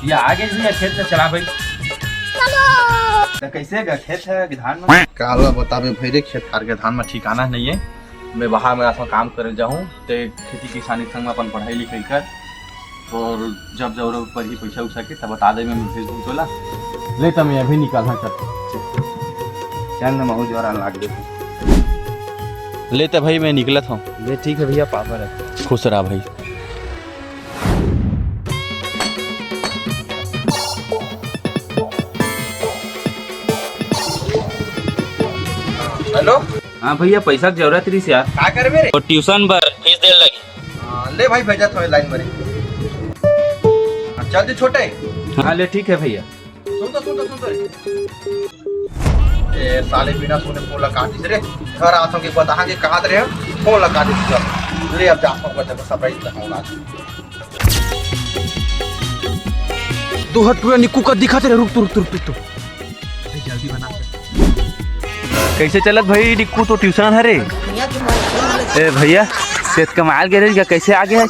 ये आगे भी खेत में चला भाई। तो कैसे गा खेत है धान में काला बताबे भैरे खेत खार के धान में ठिकाना नहीं है। मैं बाहर में ऐसा काम करे जाऊँ तो खेती किसानी संग में अपन पढ़ाई लिखाई कर और जब जरूरत पर ही पैसा उसा के तब बता दे मैं भेज दूँ तोला ले तो मैं अभी निकालना चल चल ना महू जोरा लाग दे ले तो भाई मैं निकला था। ले ठीक है भैया पापा है खुश रहा भाई। हेलो हाँ भैया पैसा की जरूरत रही यार। क्या कर मेरे और ट्यूशन पर फीस दे लगी। ले भाई भेजा थोड़ी लाइन में चल दे छोटे। हाँ ले ठीक है भैया। सुन तो ए साले बिना सुने फोन लगा दी रे घर आसों के बता के कहां रे फोन लगा दी ले अब जाता हूं जब सब राइट लगाऊंगा। तू हट पूरा निक्कू का दिखाते रहे। रुक तू जल्दी बना कैसे चलत भाई निक्कू तो ट्यूशन है रे। ए भैया सेठ कमाल गिरे क्या कैसे आगे है।